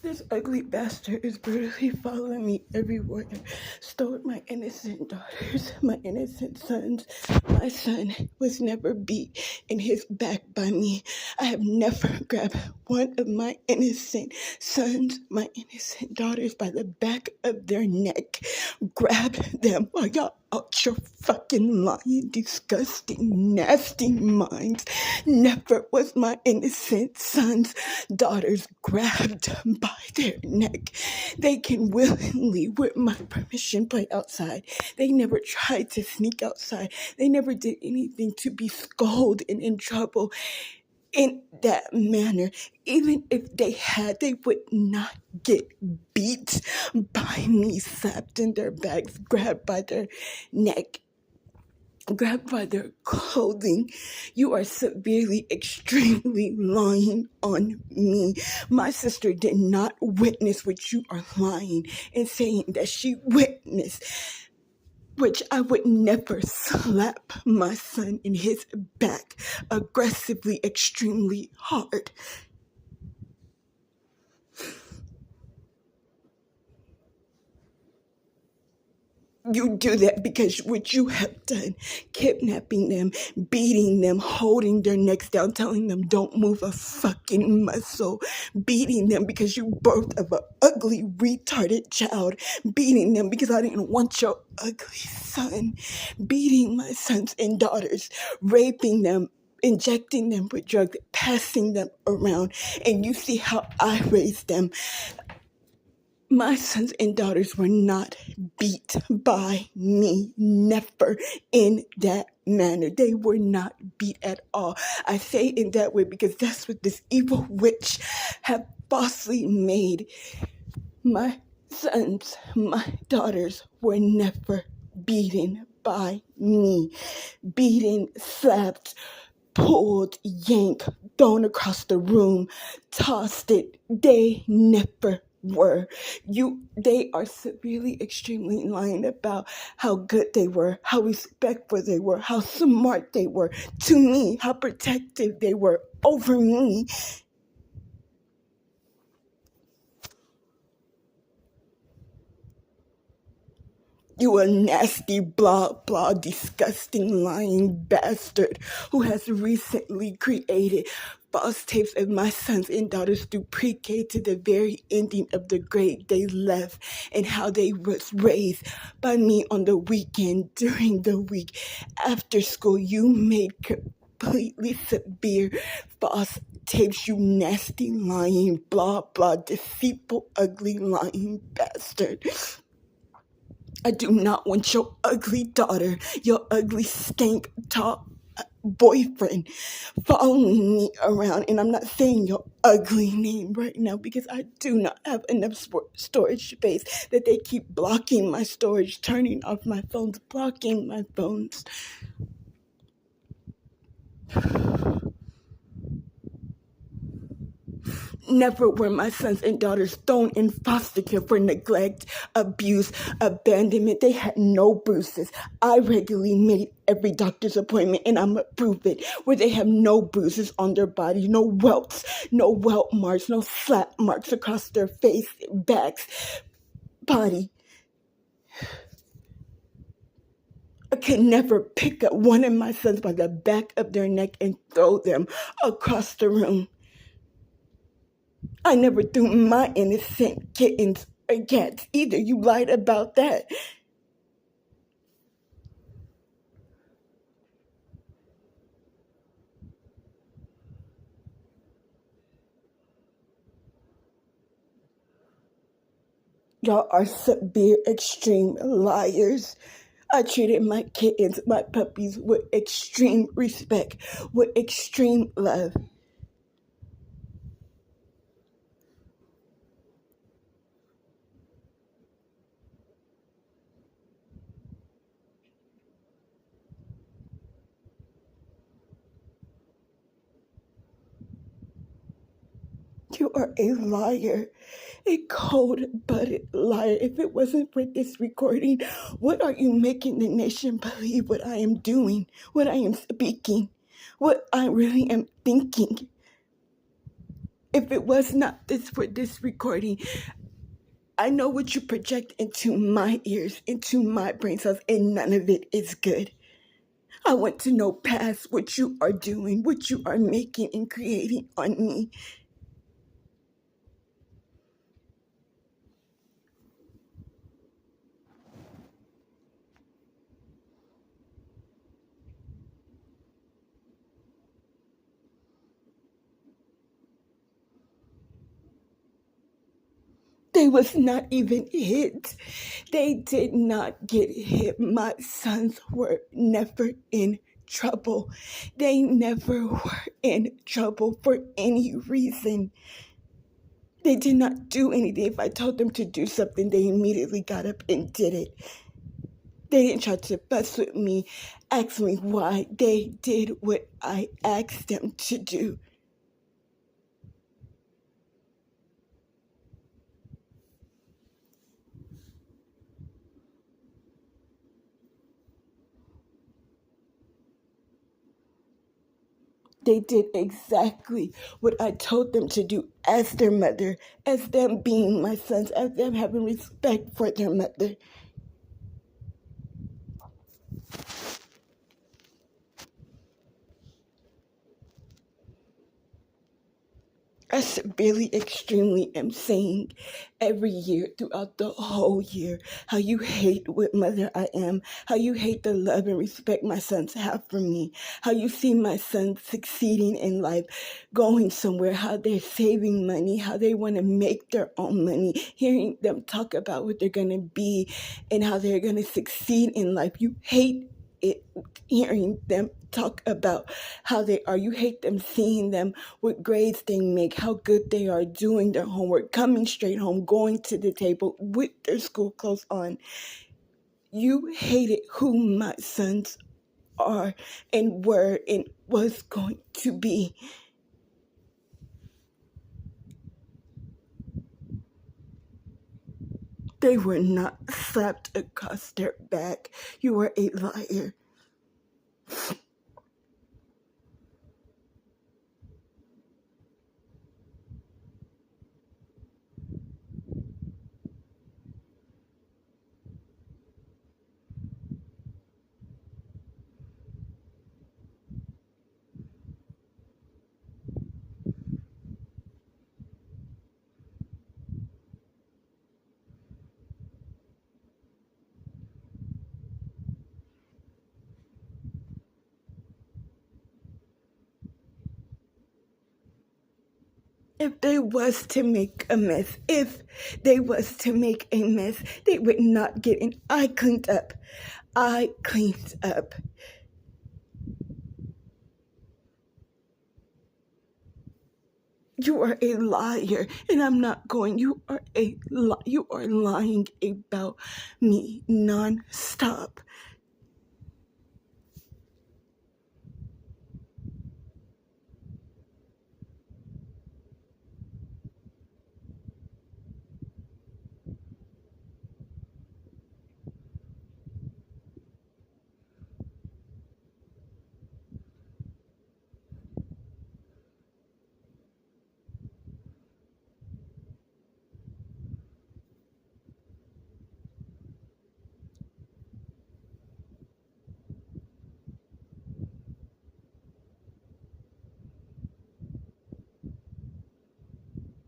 This ugly bastard is brutally following me everywhere. Stole my innocent daughters, my innocent sons. My son was never beat in his back by me. I have never grabbed one of my innocent sons, my innocent daughters by the back of their neck. Grabbed them while y'all out your fucking lying, disgusting, nasty minds. Never was my innocent sons, daughters grabbed by their neck. They can willingly, with my permission, play outside. They never tried to sneak outside. They never did anything to be scolded and in trouble in that manner. Even if they had, they would not get beat by me, slapped in their backs, grabbed by their neck, grabbed by their clothing. You are severely, extremely lying on me. My sister did not witness what you are lying and saying that she witnessed, which I would never slap my son in his back aggressively, extremely hard. You do that because what you have done, kidnapping them, beating them, holding their necks down, telling them don't move a fucking muscle, beating them because you birthed of an ugly, retarded child, beating them because I didn't want your ugly son, beating my sons and daughters, raping them, injecting them with drugs, passing them around, and you see how I raised them. My sons and daughters were not beat by me, never in that manner. They were not beat at all. I say in that way because that's what this evil witch have falsely made. My sons, my daughters were never beaten by me. Beaten, slapped, pulled, yanked, thrown across the room, tossed it. They never were. They are severely, extremely lying about how good they were, how respectful they were, how smart they were to me, how protective they were over me. You a nasty, blah, blah, disgusting, lying bastard who has recently created false tapes of my sons and daughters through pre-K to the very ending of the grade they left, and how they was raised by me on the weekend, during the week, after school. You made completely severe false tapes, you nasty, lying, blah, blah, deceitful, ugly, lying bastard. I do not want your ugly daughter, your ugly stank top boyfriend following me around. And I'm not saying your ugly name right now because I do not have enough storage space that they keep blocking my storage, turning off my phones, blocking my phones. Never were my sons and daughters thrown in foster care for neglect, abuse, abandonment. They had no bruises. I regularly made every doctor's appointment, and I'm going to prove it, where they have no bruises on their body, no welts, no welt marks, no slap marks across their face, backs, body. I could never pick up one of my sons by the back of their neck and throw them across the room. I never threw my innocent kittens or cats either. You lied about that. Y'all are severe, extreme liars. I treated my kittens, my puppies, with extreme respect, with extreme love. You are a liar, a cold-blooded liar. If it wasn't for this recording, what are you making the nation believe what I am doing, what I am speaking, what I really am thinking? If it was not this for this recording, I know what you project into my ears, into my brain cells, and none of it is good. I want to know past what you are doing, what you are making and creating on me. They was not even hit. They did not get hit. My sons were never in trouble. They never were in trouble for any reason. They did not do anything. If I told them to do something, they immediately got up and did it. They didn't try to fuss with me, ask me why. They did what I asked them to do. They did exactly what I told them to do as their mother, as them being my sons, as them having respect for their mother. I severely, extremely am saying every year, throughout the whole year, how you hate what mother I am, how you hate the love and respect my sons have for me, how you see my sons succeeding in life, going somewhere, how they're saving money, how they want to make their own money, hearing them talk about what they're going to be and how they're going to succeed in life. You hate it, hearing them talk about how they are. You hate them seeing them, what grades they make, how good they are doing their homework, coming straight home, going to the table with their school clothes on. You hated who my sons are and were and was going to be. They were not slapped across their back. You are a liar. If they was to make a mess, they would not get in. I cleaned up. You are a liar, and I'm not going. You are lying about me non-stop.